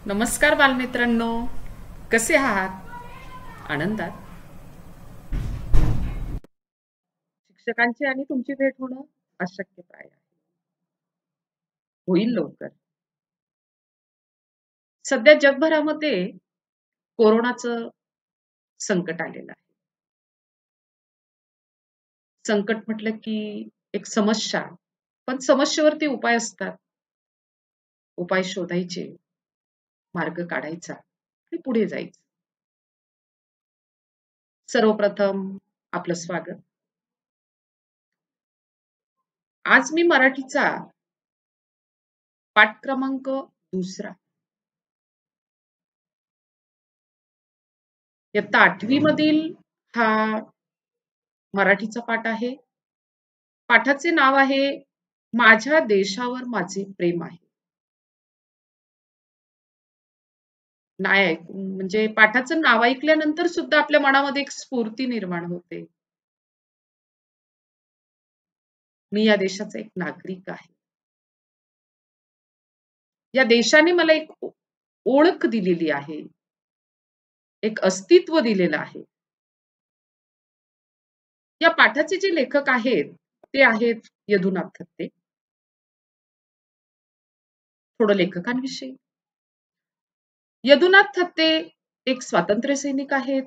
नमस्कार बालमित्रांनो, कसे आहात? आनंदात? शिक्षकांची आणि तुमची भेट होणं अशक्य प्राय आहे. होईल लवकर. सध्या जगभरामध्ये कोरोनाचं संकट आलेलं आहे. संकट म्हटलं की एक समस्या, पण समस्येवरती उपाय असतात. उपाय शोधायचे, मार्ग काढायचा आणि पुढे जायचं. सर्वप्रथम आपलं स्वागत. आज मी मराठीचा पाठ क्रमांक 2 इयत्ता 8वी मधील हा मराठीचा पाठ आहे. पाठाचे नाव आहे माझ्या देशावर माझे प्रेम आहे. नाही म्हणजे पाठाचं नाव ऐकल्यानंतर सुद्धा आपल्या मनामध्ये एक स्फूर्ती निर्माण होते. मी या देशाचा एक नागरिक आहे. या देशाने मला एक ओळख दिलेली आहे. एक अस्तित्व दिलेलं आहे. या पाठाचे जे लेखक आहेत, ते आहेत यदुनाथ थत्ते. थोडं लेखकांविषयी. यदुनाथ थत्ते एक स्वातंत्र्य सैनिक आहेत.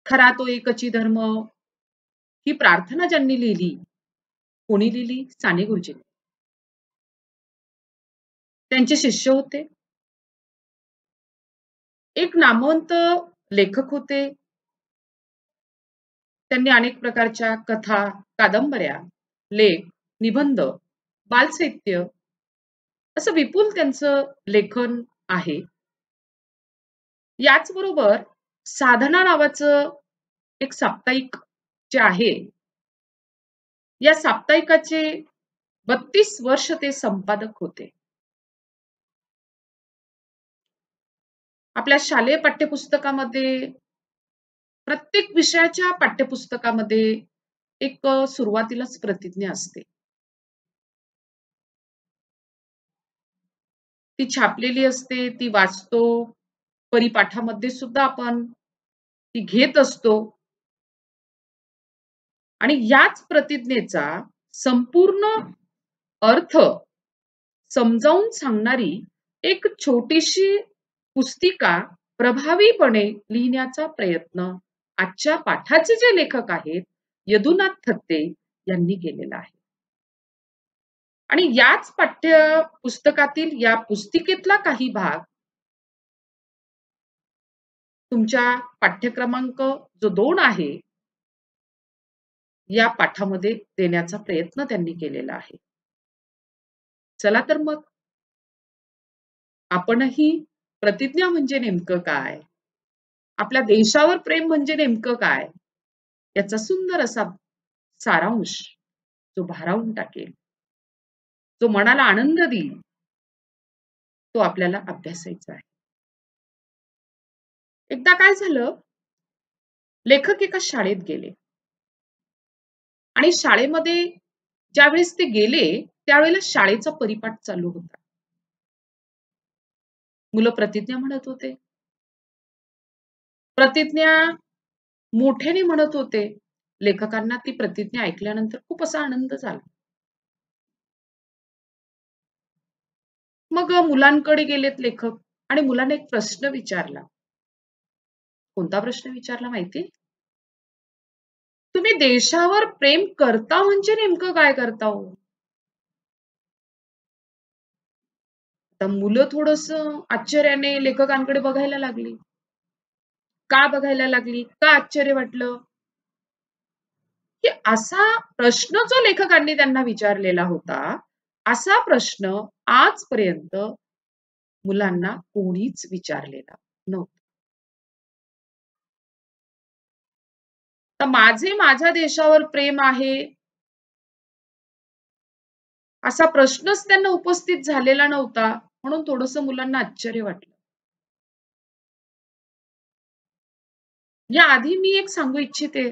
खरा तो एकची धर्म ही प्रार्थना ज्यांनी लिहिली, कोणी लिहिली? साने गुरुजींनी. त्यांचे शिष्य होते. एक नामवंत लेखक होते. त्यांनी अनेक प्रकारच्या कथा, कादंबऱ्या, लेख, निबंध, बालसाहित्य असं विपुल त्यांचं लेखन आहे. याचबरोबर साधना नावाचं एक साप्ताहिक जे आहे, या साप्ताहिकाचे 32 वर्ष ते संपादक होते. आपल्या शालेय पाठ्यपुस्तकामध्ये प्रत्येक विषयाच्या पाठ्यपुस्तकामध्ये एक सुरुवातीलाच प्रतिज्ञा असते. ती छापलेली असते, ती वाचतो. परिपाठामध्ये सुद्धा आपण ती घेत असतो. आणि याच प्रतिज्ञेचा संपूर्ण अर्थ समजावून सांगणारी एक छोटीशी पुस्तिका प्रभावीपणे लिहिण्याचा प्रयत्न आजच्या पाठाचे जे लेखक आहेत, यदुनाथ थत्ते यांनी केलेला आहे. आणि याच पाठ्यपुस्तकातील या पुस्तिकेतला काही भाग तुमच्या पाठ्यक्रमांक जो 2 आहे, या पाठामध्ये देण्याचा प्रयत्न त्यांनी केलेला आहे. चला तर मग आपणही प्रतिज्ञा म्हणजे नेमकं काय? आपल्या देशावर प्रेम म्हणजे नेमकं काय? याचा सुंदर असा सारांश जो भारावून टाकेल, जो मनाला आनंद देईल, तो आपल्याला अभ्यासायचा आहे. एकदा काय झालं, लेखक एका शाळेत गेले आणि शाळेमध्ये ज्यावेळेस ते गेले, त्यावेळेला शाळेचा परिपाठ चालू होता. मुलं प्रतिज्ञा म्हणत होते. प्रतिज्ञा मोठ्याने म्हणत होते. लेखकांना ती प्रतिज्ञा ऐकल्यानंतर खूप असा आनंद झाला. मग मुलांकडे गेलेत लेखक आणि मुलांना एक प्रश्न विचारला. कोणता प्रश्न विचारला माहिती? तुम्ही देशावर प्रेम करता म्हणजे नेमकं काय करता हो? आता मुलं थोडंसं आश्चर्याने लेखकांकडे बघायला लागली. का बघायला लागली? का आश्चर्य वाटलं? की असा प्रश्न जो लेखकांनी त्यांना विचारलेला होता, असा प्रश्न आजपर्यंत मुलांना कोणीच विचारलेला नव्हता. तर माझे माझ्या देशावर प्रेम आहे, असा प्रश्नच त्यांना उपस्थित झालेला नव्हता, म्हणून थोडंसं मुलांना आश्चर्य वाटलं. याआधी मी एक सांगू इच्छिते,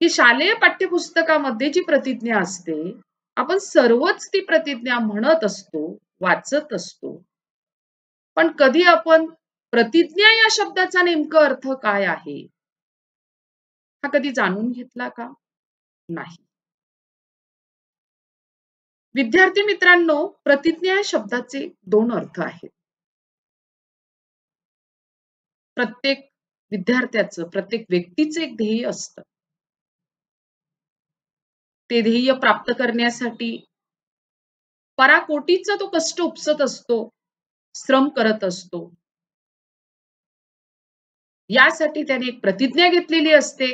की शालेय पाठ्यपुस्तकामध्ये जी प्रतिज्ञा असते, आपण सर्वच ती प्रतिज्ञा म्हणत असतो, वाचत असतो. पण कधी आपण प्रतिज्ञा या शब्दाचा नेमका अर्थ काय आहे, हा कधी जाणून घेतला का? नाही. विद्यार्थी मित्रांनो, प्रतिज्ञा या शब्दाचे 2 अर्थ आहेत. प्रत्येक विद्यार्थ्याचं, प्रत्येक व्यक्तीचं एक ध्येय असतं. ते ध्येय प्राप्त करण्यासाठी पराकोटीचा तो कष्ट उपसत असतो, श्रम करत असतो. यासाठी त्याने एक प्रतिज्ञा घेतलेली असते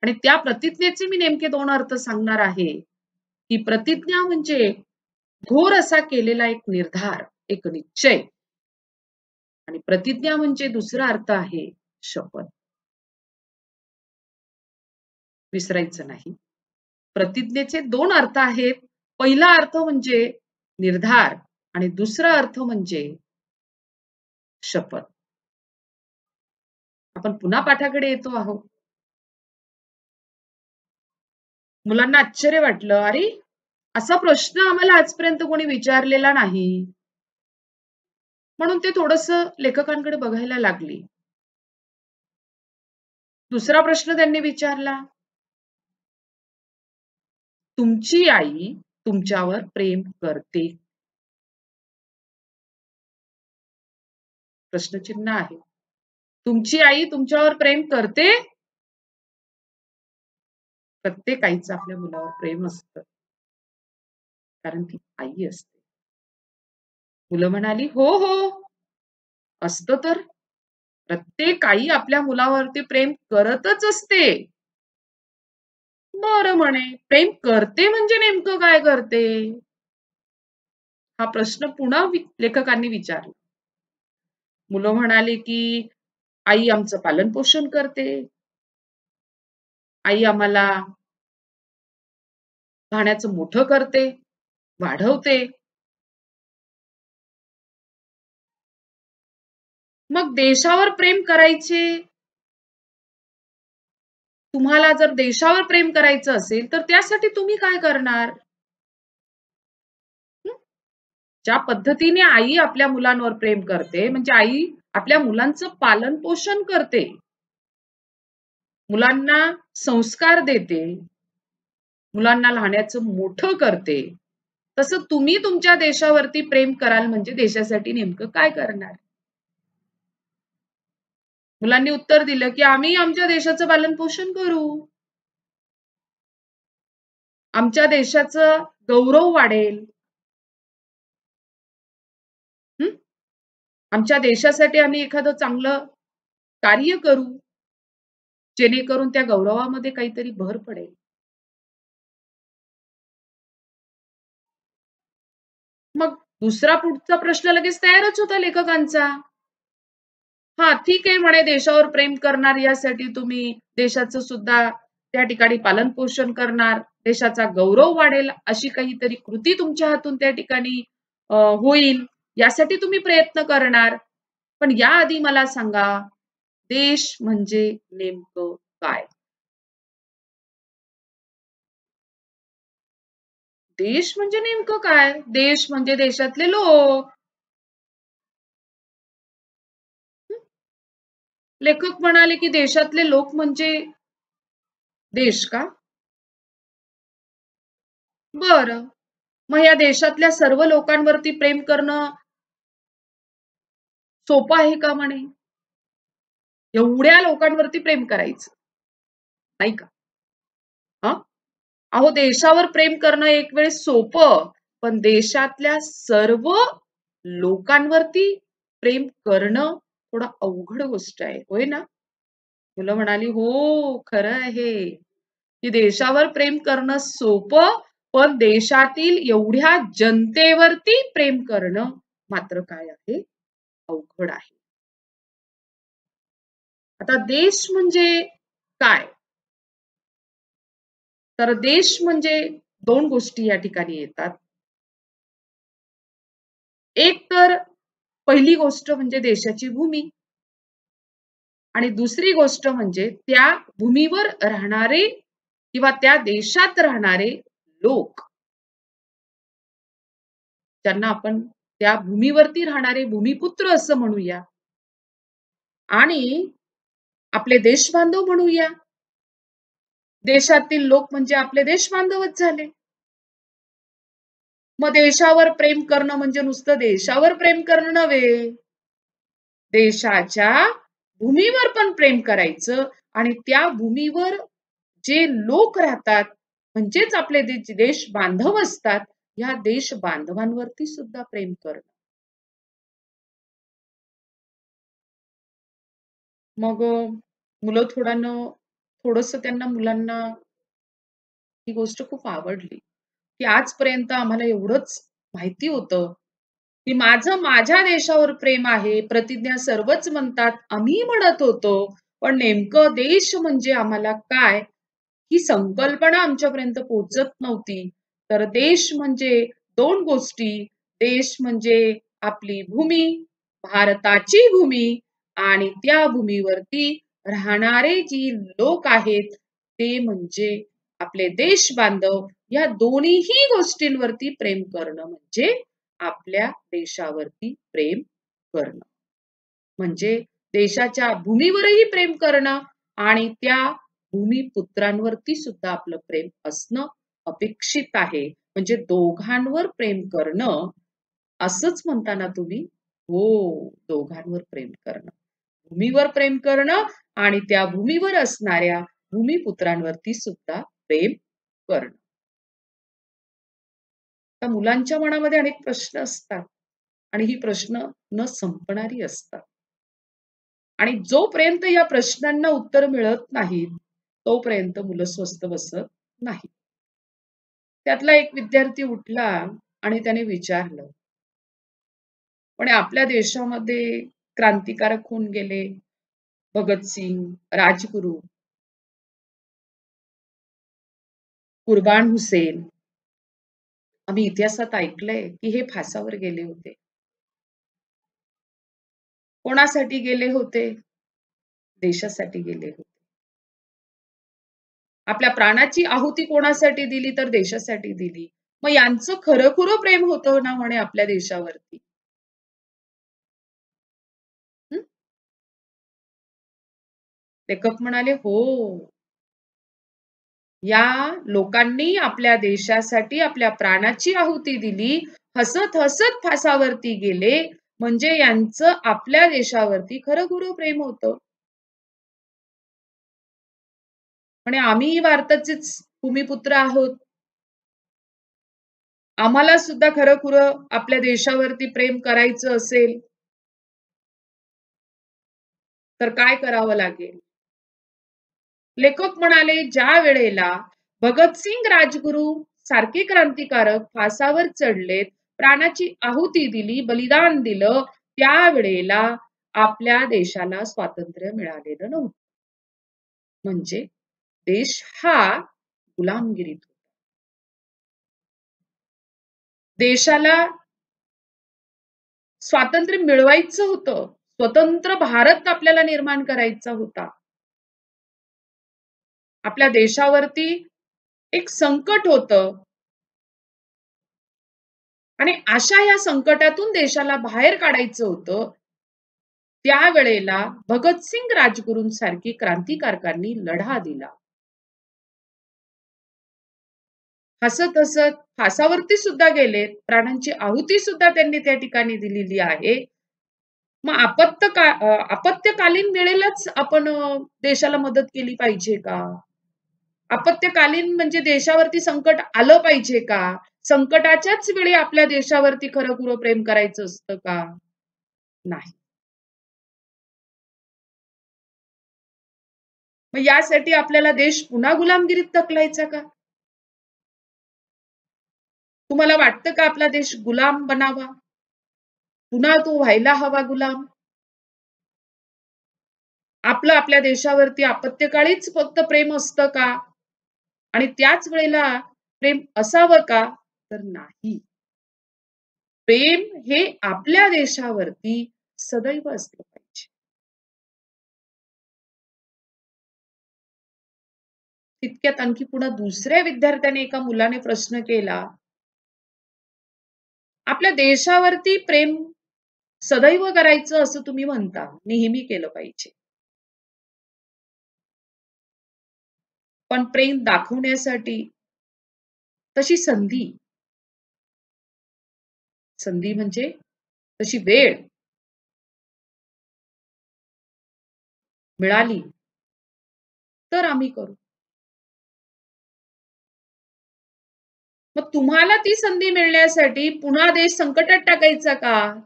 आणि त्या प्रतिज्ञेचे मी नेमके 2 अर्थ सांगणार आहे, की प्रतिज्ञा म्हणजे घोर असा केलेला एक निर्धार, एक निश्चय आणि प्रतिज्ञा म्हणजे दुसरा अर्थ आहे शपथ. विसरायचं नाही. प्रतिज्ञेचे 2 अर्थ आहेत. पहिला अर्थ म्हणजे निर्धार आणि दुसरा अर्थ म्हणजे शपथ. आपण पुन्हा पाठाकडे येतो आहोत. मुलांना आश्चर्य वाटलं, "अरे, असा प्रश्न आम्हाला आजपर्यंत कोणी विचारलेला नाही." म्हणून ते थोडंसं लेखकांकडे बघायला लागली. दुसरा प्रश्न त्यांनी विचारला, "तुमची आई तुमच्यावर प्रेम करते?" प्रश्नचिन्ह आहे. तुमची आई तुमच्यावर प्रेम करते? प्रत्येक आईचं आपल्या मुलावर प्रेम असतं. कारण ती आई असते. मुलं म्हणाली, "हो, हो, असतं तर. प्रत्येक आई आपल्या मुलावरती प्रेम करतच असते." बरं म्हणे, प्रेम करते म्हणजे नेमकं काय करते? हा प्रश्न पुन्हा लेखकांनी विचारला. मुलं म्हणाली, की "आई आमचं पालन-पोषण करते. आई आम्हाला लहानाचं मोठं करते, वाढवते." मग देशावर प्रेम करायचे तुम्हाला जर देशावर प्रेम करायचं असेल, तर त्यासाठी तुम्ही काय करणार? हं? ज्या पद्धतीने आई आपल्या मुलांवर प्रेम करते, म्हणजे आई आपल्या मुलांचं पालन-पोषण करते. मुलांना संस्कार देते, मुलांना लहानाचं मोठं करते. तसं तुम्ही तुमच्या देशावरती प्रेम कराल म्हणजे देशासाठी नेमकं काय करणार? मुलांनी उत्तर दिलं, की आम्ही आमच्या देशाचं पालन-पोषण करू. आमच्या देशाचं गौरव वाढेल. हं? आमच्या देशासाठी आम्ही एखादं चांगलं कार्य करू, जेणेकरून त्या गौरवामध्ये काहीतरी भर पडेल. मग दुसरा पुढचा प्रश्न लगेच तयारच होता लेखकांचा. हां, ठीक आहे म्हणे देशावर प्रेम करणार यासाठी तुम्ही देशाचं सुद्धा त्या ठिकाणी पालन-पोषण करणार, देशाचा गौरव वाढेल अशी काहीतरी कृती तुमच्या हातून त्या ठिकाणी होईल यासाठी तुम्ही प्रयत्न करणार. पण याआधी मला सांगा, देश म्हणजे नेमकं काय? देश म्हणजे नेमकं काय? देश म्हणजे देशातले लोक. हं. लेखक म्हणाले, की देशातले लोक म्हणजे देश का? बरं. मग या देशातल्या सर्व लोकांवरती प्रेम करणं सोपं आहे का म्हणे? एवढ्या लोकांवरती प्रेम करायचं, नाही का? हं? अहो, देशावर प्रेम करणं एक वेळेस सोपं, पण देशातल्या सर्व लोकांवरती प्रेम करणं थोडं अवघड गोष्ट आहे. होय ना? मुलं म्हणाली, "हो, खरं आहे, की देशावर प्रेम करणं सोपं, पण देशातील एवढ्या जनतेवरती प्रेम करणं मात्र काय आहे? अवघड आहे." आता देश म्हणजे काय? तर देश म्हणजे 2 गोष्टी या ठिकाणी येतात. एक तर पहिली गोष्ट म्हणजे देशाची भूमी आणि दुसरी गोष्ट म्हणजे त्या भूमीवर राहणारे किंवा त्या देशात राहणारे लोक, ज्यांना आपण त्या भूमीवरती राहणारे भूमिपुत्र असं म्हणूया आणि आपले देशबांधव म्हणूया. देशातील लोक म्हणजे आपले देशबांधवच झाले. मग देशावर प्रेम करणं म्हणजे नुसतं देशावर प्रेम करणं नव्हे. देशाच्या भूमीवर पण प्रेम करायचं आणि त्या भूमीवर जे लोक राहतात म्हणजेच आपले देश बांधव असतात, या देश बांधवांवरती सुद्धा प्रेम करणं. मग मुलं थोडंसं त्यांना मुलांना ही गोष्ट खूप आवडली, की आजपर्यंत आम्हाला एवढंच माहिती होतं, की माझं माझ्या देशावर प्रेम आहे. प्रतिज्ञा सर्वच म्हणतात, आम्ही म्हणत होतो, पण नेमकं देश म्हणजे आम्हाला काय, ही संकल्पना आमच्यापर्यंत पोहोचत नव्हती. तर देश म्हणजे 2 गोष्टी. देश म्हणजे आपली भूमी, भारताची भूमी आणि त्या भूमीवरती राहणारे जी लोक आहेत, ते म्हणजे आपले देश बांधव. या दोन्हीही गोष्टींवरती प्रेम करणं म्हणजे आपल्या देशावरती प्रेम करणं. म्हणजे देशाच्या भूमीवरही प्रेम करणं आणि त्या भूमिपुत्रांवरती सुद्धा आपलं प्रेम असणं अपेक्षित आहे. म्हणजे दोघांवर प्रेम करणं असंच म्हणता ना तुम्ही? हो, दोघांवर प्रेम करणं. भूमीवर प्रेम करणं आणि त्या भूमीवर असणाऱ्या भूमिपुत्रांवरती सुद्धा प्रेम करणं. तर मुलांच्या मनामध्ये अनेक प्रश्न असतात आणि ही प्रश्न न संपणारी असतात. आणि जोपर्यंत या प्रश्नांना उत्तर मिळत नाहीत, तोपर्यंत मुलं स्वस्थ बसत नाहीत. त्यातला एक विद्यार्थी उठला आणि त्याने विचारलं, "पण आपल्या देशामध्ये क्रांतिकारक होऊन गेले, भगतसिंग, राजगुरू, कुर्बान हुसेन. आम्ही इतिहासात ऐकलंय की हे फासावर गेले होते. कोणासाठी गेले होते? देशासाठी गेले होते. आपल्या प्राणाची आहुती कोणासाठी दिली तर देशासाठी दिली. मग यांचं खरं-खुरं प्रेम होतं ना म्हणे आपल्या देशावरती. हं? लेखक म्हणाले, "हो, या लोकांनी आपल्या देशासाठी आपल्या प्राणाची आहुती दिली, हसत-हसत फासावरती गेले, म्हणजे यांचं आपल्या देशावरती खरं-खुरं प्रेम होतं." म्हणे आम्हीही भारताचेच भूमिपुत्र आहोत. आम्हाला सुद्धा खरं-खुरं आपल्या देशावरती प्रेम करायचं असेल, तर काय करावं लागेल? लेखक म्हणाले, ज्या वेळेला भगतसिंग, राजगुरू सारखे क्रांतिकारक फासावर चढलेत, प्राणाची आहुती दिली, बलिदान दिलं, त्यावेळेला आपल्या देशाला स्वातंत्र्य मिळालेलं नव्हतं. म्हणजे देश हा गुलामगिरीत होता. देशाला स्वातंत्र्य मिळवायचं होतं. स्वतंत्र भारत आपल्याला निर्माण करायचा होता. आपल्या देशावरती एक संकट होतं आणि अशा या संकटातून देशाला बाहेर काढायचं होतं. त्यावेळेला भगतसिंग, राजगुरूंसारखी क्रांतिकारकांनी लढा दिला. हसत-हसत फासावरती सुद्धा गेलेत. प्राणांची आहुती सुद्धा त्यांनी त्या ठिकाणी दिलेली आहे. मग आपत्कालीन वेळेलाच आपण देशाला मदत केली पाहिजे का? आपत्कालीन म्हणजे देशावरती संकट आलं पाहिजे का? संकटाच्याच वेळी आपल्या देशावरती खरं-खुरं प्रेम करायचं असतं का? नाही. मग यासाठी आपल्याला देश पुन्हा गुलामगिरीत ढकलायचा का? तुम्हाला वाटतं का आपला देश गुलाम बनावा? पुन्हा तो व्हायला हवा गुलाम? आपलं आपल्या देशावरती आपत्काळीच फक्त प्रेम असतं का? आणि त्याच वेळेला प्रेम असावं का? तर नाही. प्रेम हे आपल्या देशावरती सदैव असलं पाहिजे. तितक्यात आणखी पुन्हा दुसऱ्या विद्यार्थ्याने एका मुलाने प्रश्न केला, आपल्या देशावरती प्रेम सदैव करायचं असं तुम्ही म्हणता, नेहमी केलं पाहिजे. पण प्रेम दाखवण्यासाठी तशी संधी म्हणजे तशी वेळ मिळाली तर आम्ही करू. मग तुम्हाला ती संधी मिळण्यासाठी पुन्हा देश संकटात टाकायचा का?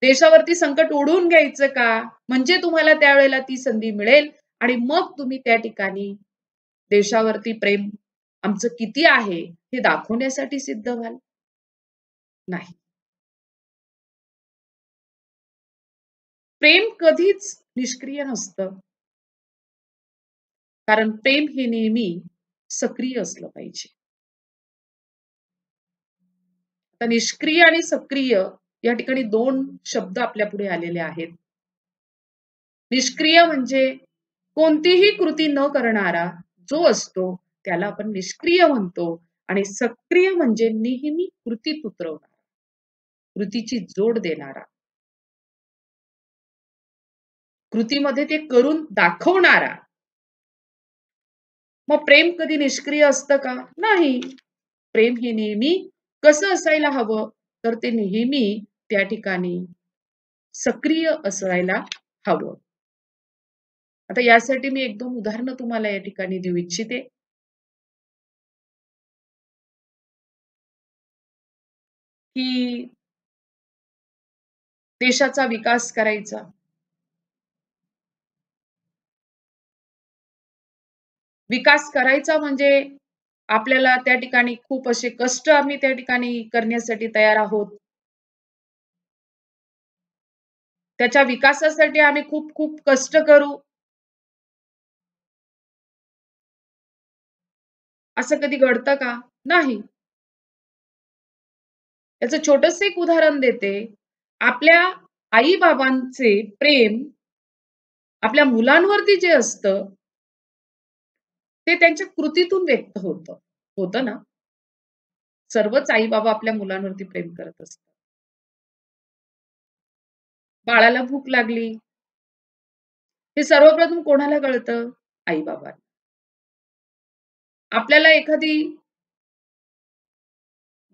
देशावरती संकट ओढून घ्यायचं का? म्हणजे तुम्हाला त्यावेळेला ती संधी मिळेल आणि मग तुम्ही त्या ठिकाणी देशावरती प्रेम आमचं किती आहे हे दाखवण्यासाठी सिद्ध व्हाल? नाही. प्रेम कधीच निष्क्रिय नसतं. कारण प्रेम हे नेहमी सक्रिय असलं पाहिजे. आता निष्क्रिय आणि सक्रिय या ठिकाणी 2 शब्द आपल्या पुढे आलेले आहेत. निष्क्रिय म्हणजे कोणतीही कृती न करणारा जो असतो त्याला आपण निष्क्रिय म्हणतो आणि सक्रिय म्हणजे नेहमी कृतीत उतरवणारा, कृतीची जोड देणारा, कृतीमध्ये ते करून दाखवणारा. मग प्रेम कधी निष्क्रिय असतं का? नाही. प्रेम हे नेहमी कसं असायला हवं? तर ते नेहमी त्या ठिकाणी सक्रिय असायला हवं. आता यासाठी मी 1-2 उदाहरणं तुम्हाला या ठिकाणी देऊ इच्छिते, की देशाचा विकास करायचा. विकास करायचा म्हणजे आपल्याला त्या ठिकाणी खूप असे कष्ट आम्ही त्या ठिकाणी करण्यासाठी तयार आहोत. त्याच्या विकासासाठी आम्ही खूप खूप कष्ट करू, असं कधी घडतं का? नाही. त्याचं छोटंसं एक उदाहरण देते. आपल्या आई-बाबांचे प्रेम आपल्या मुलांवरती जे असतं, ते त्यांच्या कृतीतून व्यक्त होतं. होतं ना? सर्वच आई-बाबा आपल्या मुलांवरती प्रेम करत असतात. बाळाला भूक लागली, हे सर्वप्रथम कोणाला कळतं? आई-बाबांना. आपल्याला एखादी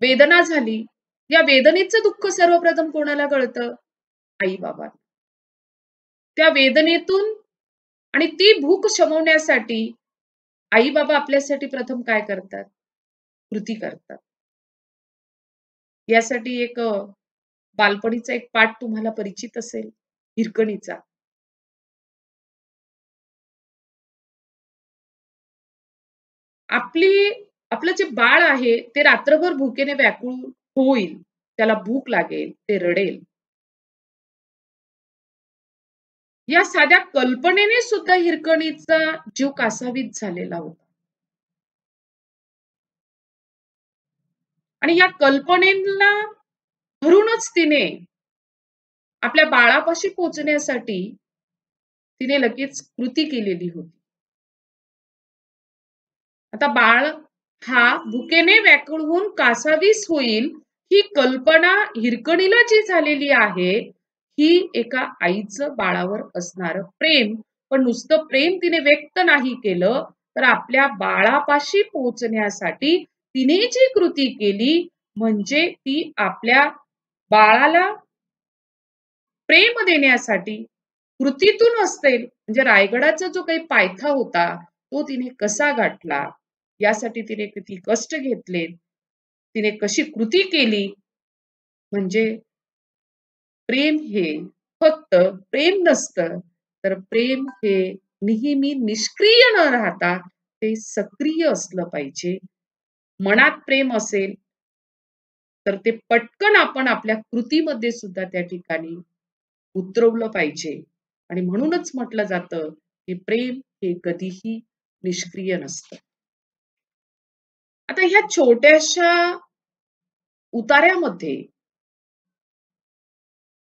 वेदना झाली, या वेदनेचं दुःख सर्वप्रथम कोणाला कळतं? आई-बाबांना. त्या वेदनेतून आणि ती भूक शमवण्यासाठी आई-बाबा आपल्यासाठी प्रथम काय करतात? कृती करतात. यासाठी एक बालपणीचा एक पाठ तुम्हाला परिचित असेल, हिरकणीचा. आपली आपलं जे बाळ आहे, ते रात्रभर भुकेने व्याकुळ होईल. त्याला भूक लागेल, ते रडेल. या साध्या कल्पनेने सुद्धा हिरकणीचा जीव कासावीस झालेला होता. आणि या कल्पनेला धरूनच तिने आपल्या बाळापाशी पोहोचण्यासाठी तिने लगेच कृती केलेली होती. आता बाळ हा भुकेने व्याकुळ होऊन कासावीस होईल, ही कल्पना हिरकणीला जी झालेली आहे, ही एका आईचं बाळावर असणारं प्रेम. पण नुसतं प्रेम तिने व्यक्त नाही केलं, तर आपल्या बाळापाशी पोहोचण्यासाठी तिने जी कृती केली, म्हणजे ती आपल्या बाळाला प्रेम देण्यासाठी कृतीतून असेल, म्हणजे रायगडाचा जो काही पायथा होता, तो तिने कसा गाठला, यासाठी तिने किती कष्ट घेतले, तिने कशी कृती केली, म्हणजे प्रेम हे फक्त प्रेम नसतं, तर प्रेम हे नेहमी निष्क्रिय न राहता ते सक्रिय असलं पाहिजे. मनात प्रेम असेल, तर ते पटकन आपण आपल्या कृतीमध्ये सुद्धा त्या ठिकाणी उतरवलं पाहिजे आणि म्हणूनच म्हटलं जातं, की प्रेम हे कधीही निष्क्रिय नसतं. आता ह्या छोट्याशा उतार्यामध्ये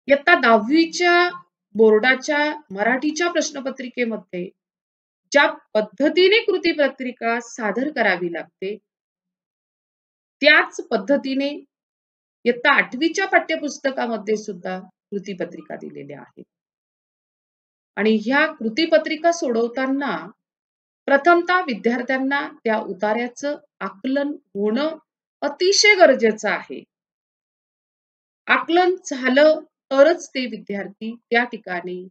इयत्ता 10वीच्या बोर्डाच्या मराठीच्या प्रश्नपत्रिकेमध्ये ज्या पद्धतीने कृतीपत्रिका सादर करावी लागते, त्याच पद्धतीने इयत्ता 8वीच्या पाठ्यपुस्तकामध्ये सुद्धा कृतीपत्रिका दिलेल्या आहेत. आणि ह्या कृतीपत्रिका सोडवताना प्रथमतः विद्यार्थ्यांना त्या उतार्याचं आकलन होणं अतिशय गरजेचं आहे. आकलन झालं तरच ते विद्यार्थी त्या ठिकाणी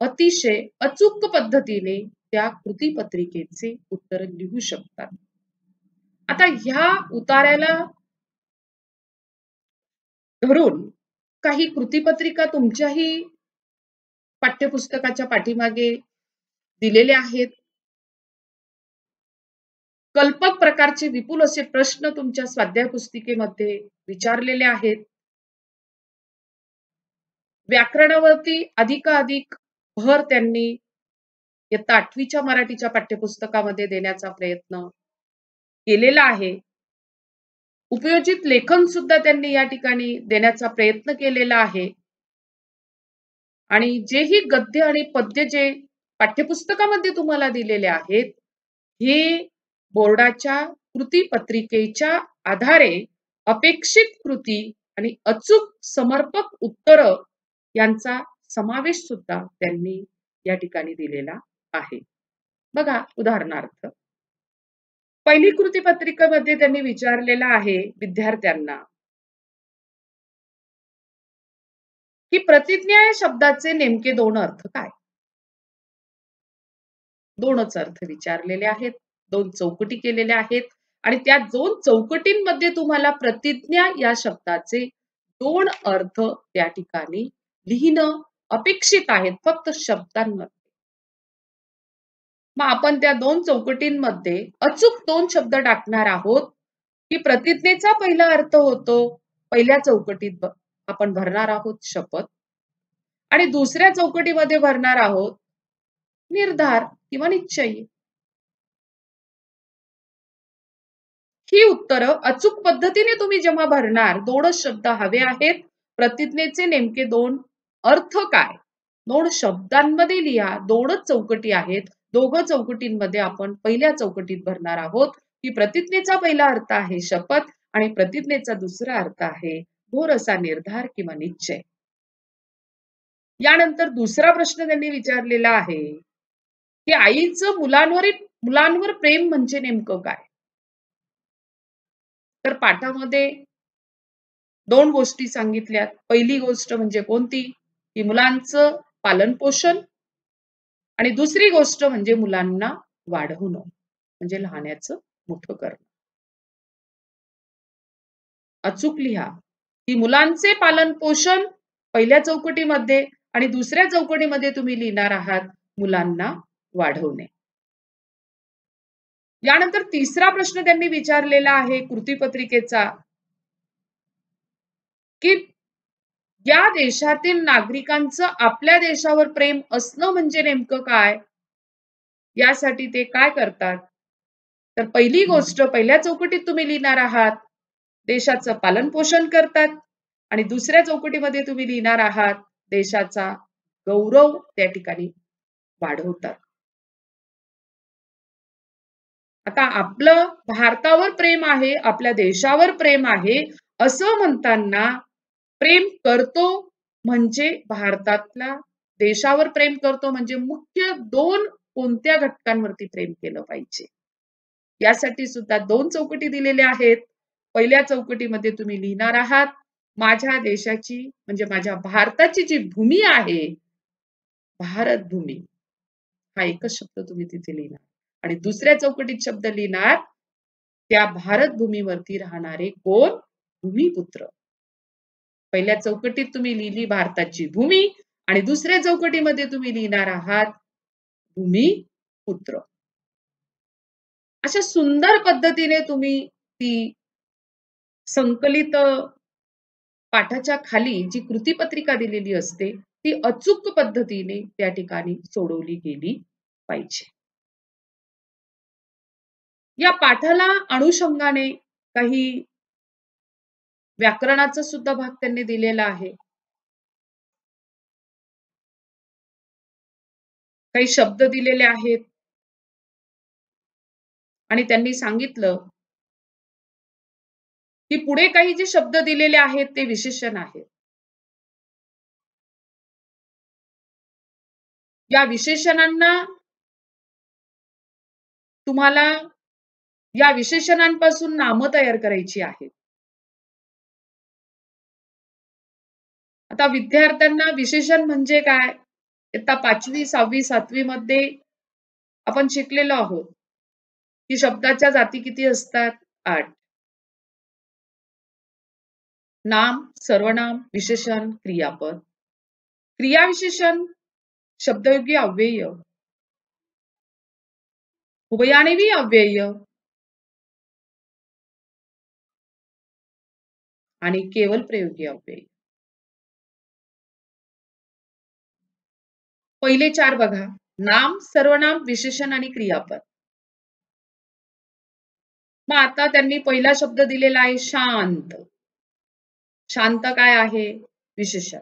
अतिशय अचूक पद्धतीने त्या कृतीपत्रिकेचे उत्तर लिहू शकतात. आता ह्या उतार्याला धरून काही कृतीपत्रिका तुमच्याही पाठ्यपुस्तकाच्या पाठीमागे दिलेले आहेत. कल्पक प्रकारचे विपुल असे प्रश्न तुमच्या स्वाध्याय पुस्तिकेमध्ये विचारलेले आहेत. व्याकरणावरती अधिकाधिक भर त्यांनी इयत्ता 8वीच्या मराठीच्या पाठ्यपुस्तकामध्ये देण्याचा प्रयत्न केलेला आहे. उपयोजित लेखन सुद्धा त्यांनी या ठिकाणी देण्याचा प्रयत्न केलेला आहे. आणि जेही गद्य आणि पद्य जे पाठ्यपुस्तकामध्ये तुम्हाला दिलेले आहेत, हे बोर्डाच्या कृतीपत्रिकेच्या आधारे अपेक्षित कृती आणि अचूक समर्पक उत्तर यांचा समावेश सुद्धा त्यांनी या ठिकाणी दिलेला आहे. बघा उदाहरणार्थ पहिली कृतीपत्रिकेमध्ये त्यांनी विचारलेला आहे विद्यार्थ्यांना की प्रतिज्ञा या शब्दाचे नेमके 2 अर्थ काय? 2च अर्थ विचारलेले आहेत. 2 चौकटी केलेल्या आहेत आणि त्या 2 चौकटींमध्ये तुम्हाला प्रतिज्ञा या शब्दाचे 2 अर्थ त्या ठिकाणी लिहिणं अपेक्षित आहेत फक्त शब्दांमध्ये. मग आपण त्या 2 चौकटींमध्ये अचूक 2 शब्द टाकणार आहोत की प्रतिज्ञेचा पहिला अर्थ होतो पहिल्या चौकटीत आपण भरणार आहोत शपथ आणि दुसऱ्या चौकटीमध्ये भरणार आहोत निर्धार किंवा निश्चयी. ही उत्तरं अचूक पद्धतीने तुम्ही जेव्हा भरणार 2च शब्द हवे आहेत. प्रतिज्ञेचे नेमके 2 अर्थ काय? 2 शब्दांमध्ये लिहा. 2च चौकटी आहेत. दोघं चौकटींमध्ये आपण पहिल्या चौकटीत भरणार आहोत की प्रतिज्ञेचा पहिला अर्थ आहे शपथ आणि प्रतिज्ञेचा दुसरा अर्थ आहे घोर असा निर्धार किंवा निश्चय. यानंतर दुसरा प्रश्न त्यांनी विचारलेला आहे की आईचं मुलांवर प्रेम म्हणजे नेमकं काय? तर पाठामध्ये 2 गोष्टी सांगितल्यात. पहिली गोष्ट म्हणजे कोणती? की मुलांचं पालन-पोषण आणि दुसरी गोष्ट म्हणजे मुलांना वाढवणं, म्हणजे लहानाचं मोठं करणं. अचूक लिहा की मुलांचे पालन-पोषण पहिल्या चौकटीमध्ये आणि दुसऱ्या चौकटीमध्ये तुम्ही लिहिणार आहात मुलांना वाढवणे. यानंतर तिसरा प्रश्न त्यांनी विचारलेला आहे कृतीपत्रिकेचा की या देशातील नागरिकांचं आपल्या देशावर प्रेम असणं म्हणजे नेमकं काय? यासाठी ते काय करतात? तर पहिली गोष्ट पहिल्या चौकटीत तुम्ही लिहिणार आहात देशाचं पालन-पोषण करतात आणि दुसऱ्या चौकटीमध्ये तुम्ही लिहिणार आहात देशाचा गौरव त्या ठिकाणी वाढवतात. आता आपलं भारतावर प्रेम आहे, आपल्या देशावर प्रेम आहे असं म्हणताना प्रेम करतो म्हणजे भारतातल्या देशावर प्रेम करतो म्हणजे मुख्य 2 कोणत्या घटकांवरती प्रेम केलं पाहिजे? यासाठी सुद्धा 2 चौकटी दिलेल्या आहेत. पहिल्या चौकटीमध्ये तुम्ही लिहिणार आहात माझ्या देशाची म्हणजे माझ्या भारताची जी भूमी आहे, भारत भूमी हा एकच शब्द तुम्ही तिथे लिहिणार आणि दुसऱ्या चौकटीत शब्द लिहिणार त्या भारत भूमीवरती राहणारे कोण? भूमिपुत्र. पहिल्या चौकटीत तुम्ही लिहिली भारताची भूमी आणि दुसऱ्या चौकटीमध्ये तुम्ही लिहिणार आहात भूमिपुत्र. अशा सुंदर पद्धतीने तुम्ही ती संकलित पाठाच्या खाली जी कृतीपत्रिका दिलेली असते ती अचूक पद्धतीने त्या ठिकाणी सोडवली गेली पाहिजे. या पाठाला अनुषंगाने काही व्याकरणाचा सुद्धा भाग त्यांनी दिलेला आहे. काही शब्द दिलेले आहेत. आणि त्यांनी सांगितलं, की पुढे काही जे शब्द दिलेले आहेत ते विशेषण आहेत. या विशेषणांना तुम्हाला या विशेषणांपासून नामं तयार करायची आहेत. आता विद्यार्थ्यांना विशेषण म्हणजे काय? इयत्ता 5वी, 6वी, 7वी मध्ये आपण शिकलेलो आहोत, की शब्दाच्या जाती किती असतात? 8. नाम, सर्वनाम, विशेषण, क्रियापद. क्रियाविशेषण, शब्दयोगी अव्यय, उभयान्वी अव्यय आणि केवळ प्रयोगी अव्यय. पहिले 4 बघा. नाम, सर्वनाम, विशेषण आणि क्रियापद. मग आता त्यांनी पहिला शब्द दिलेला आहे शांत. शांत काय आहे? विशेषण.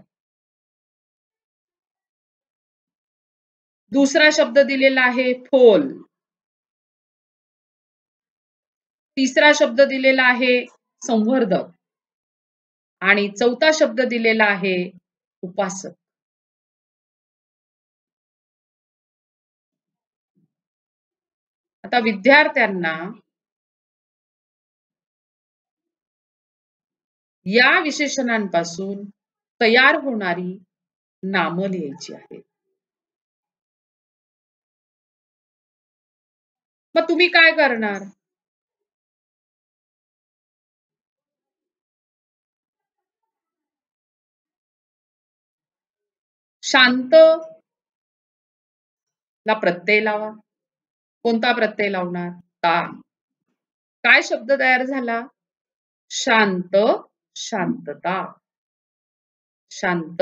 दुसरा शब्द दिलेला आहे फोल. तिसरा शब्द दिलेला आहे संवर्धक. आणि चौथा शब्द दिलेला आहे उपासक. आता विद्यार्थ्यांना या विशेषणांपासून तयार होणारी नामं लिहायची आहेत. मग तुम्ही काय करणार? शांत ला प्रत्यय लावा. कोणता प्रत्यय लावणार? ता. काय शब्द तयार झाला? शांत, शांतता. शांत,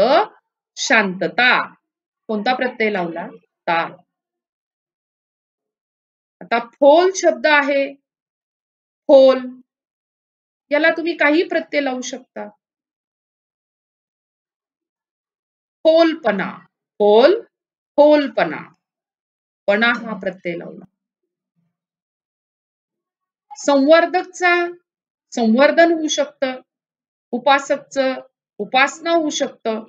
शांतता. कोणता प्रत्यय लावला? ता. आता फोल शब्द आहे. फोल. याला तुम्ही काही प्रत्यय लावू शकता. फोलपणा. फोल, फोलपणा. पणा हा प्रत्यय लावला. संवर्धकचा संवर्धन होऊ शकतं. उपासकचं उपासना होऊ शकतं.